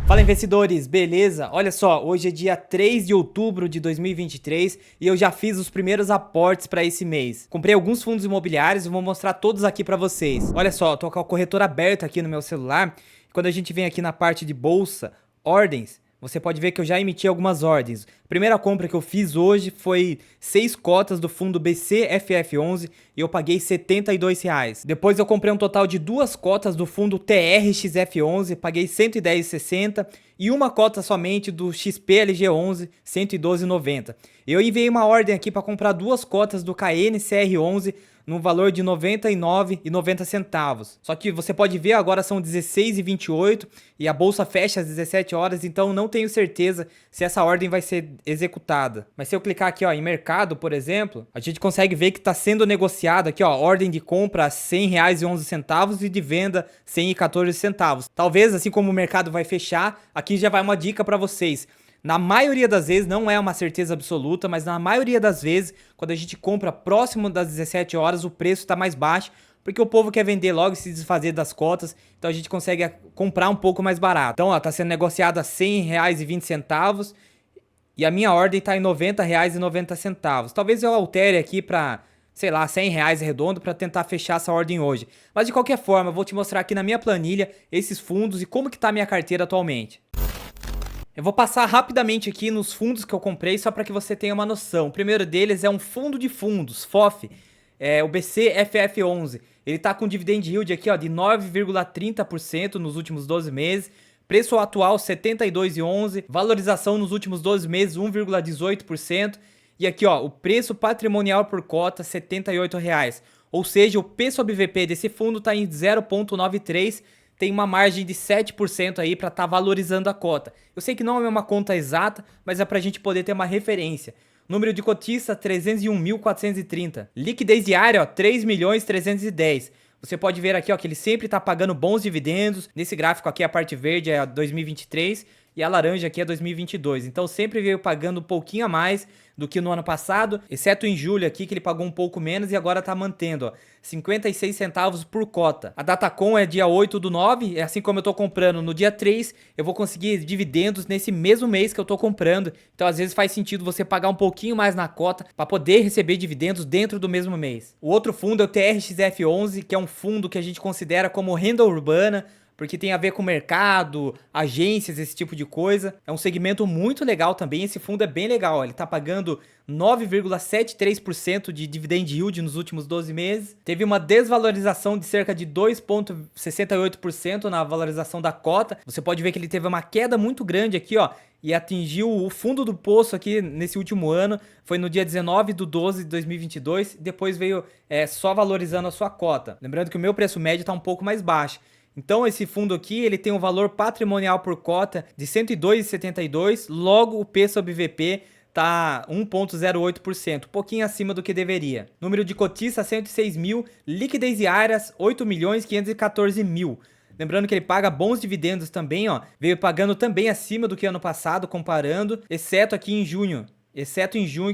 Fala investidores, beleza? Olha só, hoje é dia 3 de outubro de 2023 e eu já fiz os primeiros aportes para esse mês. Comprei alguns fundos imobiliários e vou mostrar todos aqui para vocês. Olha só, eu tô com a corretora aberta aqui no meu celular. Quando a gente vem aqui na parte de bolsa, ordens, você pode ver que eu já emiti algumas ordens. A primeira compra que eu fiz hoje foi 6 cotas do fundo BCFF11 e eu paguei R$ 72. Depois eu comprei um total de 2 cotas do fundo TRXF11, paguei R$ 110,60 e uma cota somente do XPLG11, R$ 112,90. Eu enviei uma ordem aqui para comprar 2 cotas do KNCR11 no valor de R$ 99,90. Só que você pode ver, agora são 16h28 e a bolsa fecha às 17 horas, então não tenho certeza se essa ordem vai ser executada. Mas se eu clicar aqui, ó, em mercado, por exemplo, a gente consegue ver que está sendo negociado aqui, ó, ordem de compra a R$ 100,11 e de venda R$ 100,14. Talvez, assim como o mercado vai fechar, aqui já vai uma dica para vocês. Na maioria das vezes, não é uma certeza absoluta, mas na maioria das vezes, quando a gente compra próximo das 17 horas, o preço está mais baixo, porque o povo quer vender logo e se desfazer das cotas, então a gente consegue comprar um pouco mais barato. Então, ó, tá sendo negociado a R$ 100,20 e a minha ordem tá em R$ 90,90. Talvez eu altere aqui para, sei lá, R$ 100 redondo para tentar fechar essa ordem hoje. Mas de qualquer forma, eu vou te mostrar aqui na minha planilha esses fundos e como que tá a minha carteira atualmente. Eu vou passar rapidamente aqui nos fundos que eu comprei só para que você tenha uma noção. O primeiro deles é um fundo de fundos, FOF, o BCFF11. Ele está com dividend yield aqui, ó, de 9,30% nos últimos 12 meses. Preço atual R$ 72,11, valorização nos últimos 12 meses 1,18%. E aqui, ó, o preço patrimonial por cota R$ 78. Ou seja, o P sobre VP desse fundo está em 0,93, tem uma margem de 7% aí para estar valorizando a cota. Eu sei que não é uma conta exata, mas é para a gente poder ter uma referência. Número de cotista 301.430. Liquidez diária, ó, 3.310. Você pode ver aqui, ó, que ele sempre está pagando bons dividendos. Nesse gráfico aqui a parte verde é 2023 e a laranja aqui é 2022. Então sempre veio pagando um pouquinho a mais do que no ano passado, exceto em julho aqui que ele pagou um pouco menos e agora tá mantendo, ó, 56 centavos por cota. A Datacom é dia 8/9, é assim como eu tô comprando no dia 3, eu vou conseguir dividendos nesse mesmo mês que eu tô comprando. Então às vezes faz sentido você pagar um pouquinho mais na cota para poder receber dividendos dentro do mesmo mês. O outro fundo é o TRXF11, que é um fundo que a gente considera como renda urbana, porque tem a ver com mercado, agências, esse tipo de coisa. É um segmento muito legal também, esse fundo é bem legal, ó. Ele tá pagando 9,73% de dividend yield nos últimos 12 meses. Teve uma desvalorização de cerca de 2,68% na valorização da cota. Você pode ver que ele teve uma queda muito grande aqui, ó, e atingiu o fundo do poço aqui nesse último ano. Foi no dia 19/12/2022, depois veio só valorizando a sua cota. Lembrando que o meu preço médio está um pouco mais baixo. Então esse fundo aqui, ele tem um valor patrimonial por cota de 102,72, logo o P sobre VP tá 1,08%, um pouquinho acima do que deveria. Número de cotistas 106 mil, liquidez diárias 8.514.000. Lembrando que ele paga bons dividendos também, ó, veio pagando também acima do que ano passado, comparando, exceto aqui em junho,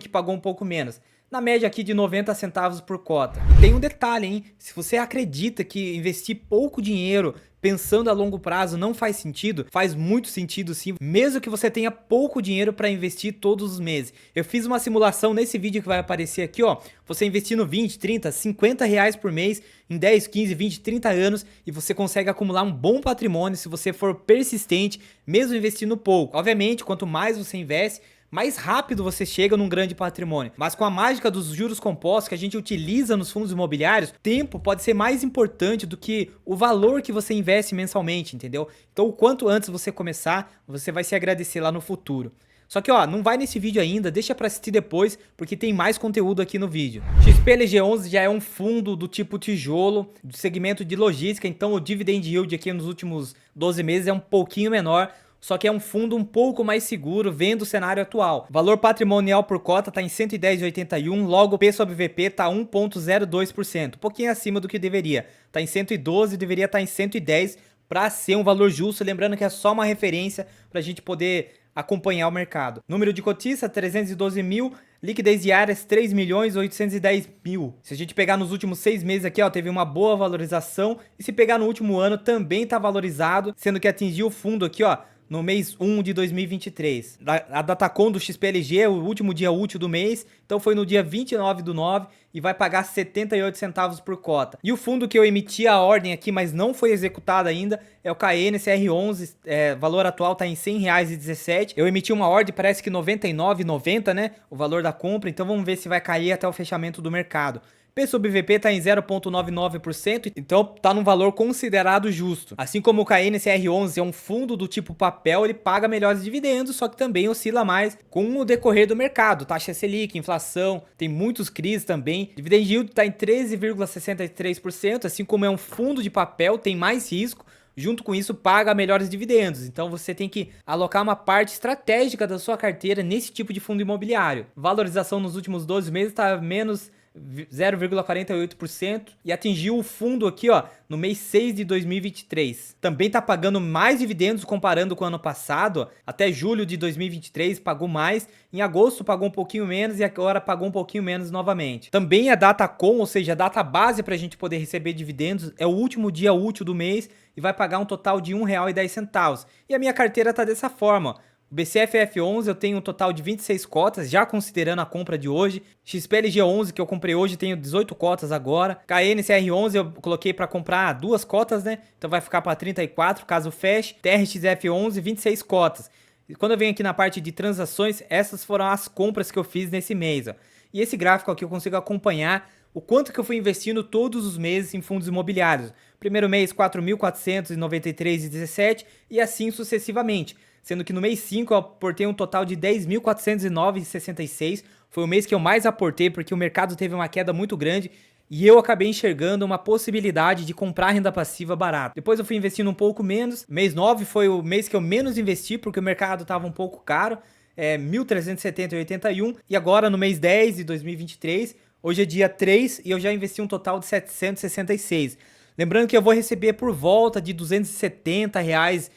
que pagou um pouco menos. Na média aqui de 90 centavos por cota. E tem um detalhe, hein? Se você acredita que investir pouco dinheiro pensando a longo prazo não faz sentido, faz muito sentido sim, mesmo que você tenha pouco dinheiro para investir todos os meses. Eu fiz uma simulação nesse vídeo que vai aparecer aqui, ó. Você investindo 20, 30, 50 reais por mês em 10, 15, 20, 30 anos e você consegue acumular um bom patrimônio se você for persistente, mesmo investindo pouco. Obviamente, quanto mais você investe, mais rápido você chega num grande patrimônio. Mas com a mágica dos juros compostos que a gente utiliza nos fundos imobiliários, tempo pode ser mais importante do que o valor que você investe mensalmente, entendeu? Então o quanto antes você começar, você vai se agradecer lá no futuro. Só que, ó, não vai nesse vídeo ainda, deixa pra assistir depois, porque tem mais conteúdo aqui no vídeo. XPLG11 já é um fundo do tipo tijolo, do segmento de logística, então o dividend yield aqui nos últimos 12 meses é um pouquinho menor, só que é um fundo um pouco mais seguro, vendo o cenário atual. O valor patrimonial por cota está em 110,81, logo o P sobre VP está 1,02%, um pouquinho acima do que deveria. Está em 112, deveria estar em 110 para ser um valor justo, lembrando que é só uma referência para a gente poder acompanhar o mercado. Número de cotista 312 mil, liquidez diárias 3.810.000. Se a gente pegar nos últimos 6 meses aqui, ó, teve uma boa valorização, e se pegar no último ano também está valorizado, sendo que atingiu o fundo aqui, ó, no mês 1 de 2023. A Datacom do XPLG é o último dia útil do mês, então foi no dia 29/9 e vai pagar 78 centavos por cota. E o fundo que eu emiti a ordem aqui, mas não foi executado ainda, é o KNCR11, valor atual está em R$100,17. Eu emiti uma ordem, parece que R$ 99,90, né, o valor da compra, então vamos ver se vai cair até o fechamento do mercado. P sobre VP está em 0,99%, então está num valor considerado justo. Assim como o KNCR11 é um fundo do tipo papel, ele paga melhores dividendos, só que também oscila mais com o decorrer do mercado. Taxa Selic, inflação, tem muitos CRIs também. Dividend yield está em 13,63%, assim como é um fundo de papel, tem mais risco. Junto com isso, paga melhores dividendos. Então você tem que alocar uma parte estratégica da sua carteira nesse tipo de fundo imobiliário. Valorização nos últimos 12 meses está menos 0,48% e atingiu o fundo aqui, ó, no mês 6 de 2023. Também tá pagando mais dividendos comparando com o ano passado, ó. Até julho de 2023 pagou mais, em agosto pagou um pouquinho menos e agora pagou um pouquinho menos novamente. Também a Datacom, ou seja, a data base para a gente poder receber dividendos, é o último dia útil do mês e vai pagar um total de R$1,10. E a minha carteira tá dessa forma, ó. O BCFF11 eu tenho um total de 26 cotas, já considerando a compra de hoje. XPLG11 que eu comprei hoje tenho 18 cotas agora. KNCR11 eu coloquei para comprar 2 cotas, né? Então vai ficar para 34 caso feche. TRXF11 26 cotas. E quando eu venho aqui na parte de transações, essas foram as compras que eu fiz nesse mês, ó. E esse gráfico aqui eu consigo acompanhar o quanto que eu fui investindo todos os meses em fundos imobiliários. Primeiro mês 4.493,17 e assim sucessivamente. Sendo que no mês 5 eu aportei um total de 10.409,66. Foi o mês que eu mais aportei porque o mercado teve uma queda muito grande e eu acabei enxergando uma possibilidade de comprar renda passiva barata. Depois eu fui investindo um pouco menos. Mês 9 foi o mês que eu menos investi porque o mercado estava um pouco caro. 1.370,81. E agora no mês 10 de 2023, hoje é dia 3 e eu já investi um total de 766. Lembrando que eu vou receber por volta de R$270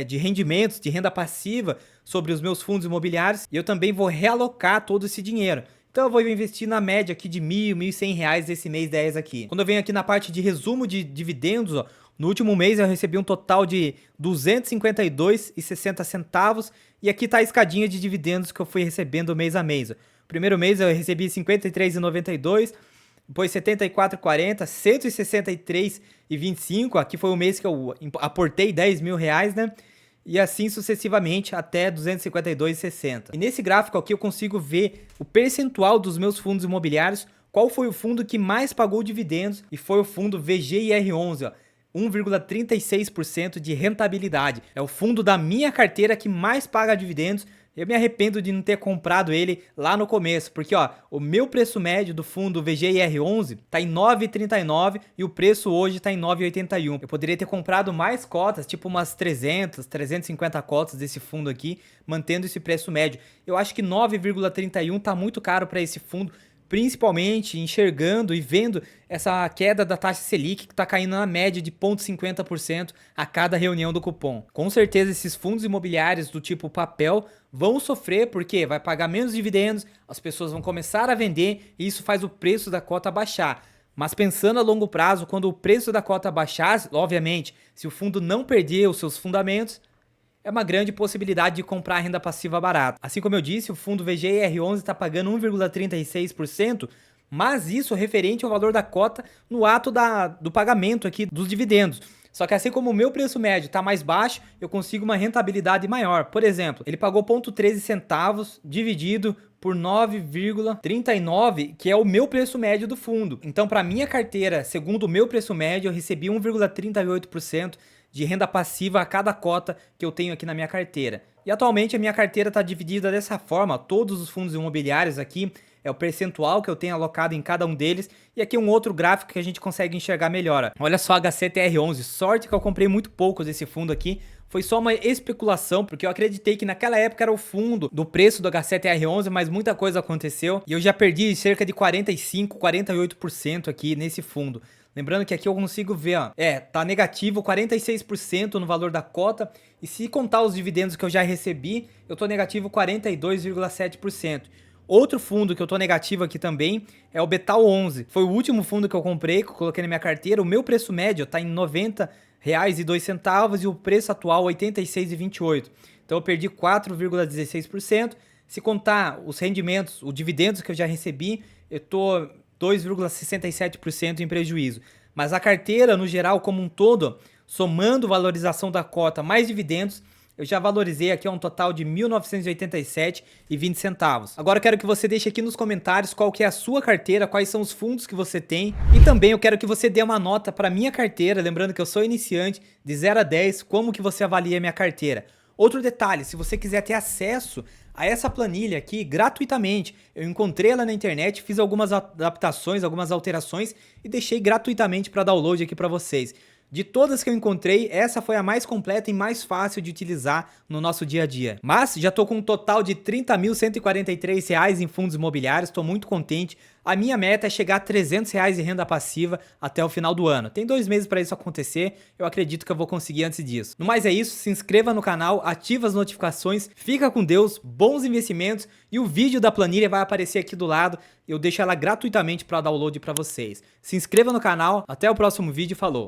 de rendimentos, de renda passiva sobre os meus fundos imobiliários e eu também vou realocar todo esse dinheiro. Então eu vou investir na média aqui de R$1.000, R$1.100 esse mês 10 aqui. Quando eu venho aqui na parte de resumo de dividendos, ó, no último mês eu recebi um total de R$252,60 e aqui tá a escadinha de dividendos que eu fui recebendo mês a mês. Ó. Primeiro mês eu recebi R$53,92, depois R$74,40, R$163,25, aqui foi o mês que eu aportei R$10.000, né? E assim sucessivamente até R$252,60. E nesse gráfico aqui eu consigo ver o percentual dos meus fundos imobiliários, qual foi o fundo que mais pagou dividendos, e foi o fundo VGIR11, ó. 1,36% de rentabilidade. É o fundo da minha carteira que mais paga dividendos. Eu me arrependo de não ter comprado ele lá no começo, porque ó, o meu preço médio do fundo VGIR11 tá em 9,39 e o preço hoje tá em 9,81. Eu poderia ter comprado mais cotas, tipo umas 300, 350 cotas desse fundo aqui, mantendo esse preço médio. Eu acho que 9,31 tá muito caro para esse fundo, principalmente enxergando e vendo essa queda da taxa Selic que está caindo na média de 0,50% a cada reunião do cupom. Com certeza esses fundos imobiliários do tipo papel vão sofrer porque vai pagar menos dividendos, as pessoas vão começar a vender e isso faz o preço da cota baixar. Mas pensando a longo prazo, quando o preço da cota baixar, obviamente, se o fundo não perder os seus fundamentos, é uma grande possibilidade de comprar renda passiva barata. Assim como eu disse, o fundo VGIR11 está pagando 1,36%, mas isso referente ao valor da cota no ato do pagamento aqui dos dividendos. Só que assim como o meu preço médio está mais baixo, eu consigo uma rentabilidade maior. Por exemplo, ele pagou 0,13 centavos dividido por 9,39, que é o meu preço médio do fundo. Então, para minha carteira, segundo o meu preço médio, eu recebi 1,38% de renda passiva a cada cota que eu tenho aqui na minha carteira. E atualmente a minha carteira está dividida dessa forma, todos os fundos imobiliários aqui, é o percentual que eu tenho alocado em cada um deles, e aqui um outro gráfico que a gente consegue enxergar melhor. Olha só, HCTR11, sorte que eu comprei muito poucos desse fundo aqui, foi só uma especulação, porque eu acreditei que naquela época era o fundo do preço do HCTR11, mas muita coisa aconteceu, e eu já perdi cerca de 45, 48% aqui nesse fundo. Lembrando que aqui eu consigo ver, ó, tá negativo 46% no valor da cota, e se contar os dividendos que eu já recebi, eu tô negativo 42,7%. Outro fundo que eu tô negativo aqui também é o Betal11. Foi o último fundo que eu comprei, que eu coloquei na minha carteira. O meu preço médio tá em R$ 1,02 e o preço atual R$ 86,28. Então eu perdi 4,16%. Se contar os rendimentos, os dividendos que eu já recebi, eu tô 2,67% em prejuízo. Mas a carteira, no geral, como um todo, somando valorização da cota mais dividendos, eu já valorizei aqui a um total de R$ 1.987,20. Agora eu quero que você deixe aqui nos comentários qual que é a sua carteira, quais são os fundos que você tem. E também eu quero que você dê uma nota para minha carteira, lembrando que eu sou iniciante, de 0 a 10, como que você avalia a minha carteira. Outro detalhe, se você quiser ter acesso a essa planilha aqui gratuitamente, eu encontrei ela na internet, fiz algumas adaptações, algumas alterações e deixei gratuitamente para download aqui para vocês. De todas que eu encontrei, essa foi a mais completa e mais fácil de utilizar no nosso dia a dia. Mas já tô com um total de R$ 30.143 em fundos imobiliários, tô muito contente. A minha meta é chegar a R$ 300 em renda passiva até o final do ano. Tem 2 meses para isso acontecer, eu acredito que eu vou conseguir antes disso. No mais é isso, se inscreva no canal, ativa as notificações, fica com Deus, bons investimentos e o vídeo da planilha vai aparecer aqui do lado. Eu deixo ela gratuitamente para download para vocês. Se inscreva no canal, até o próximo vídeo, falou!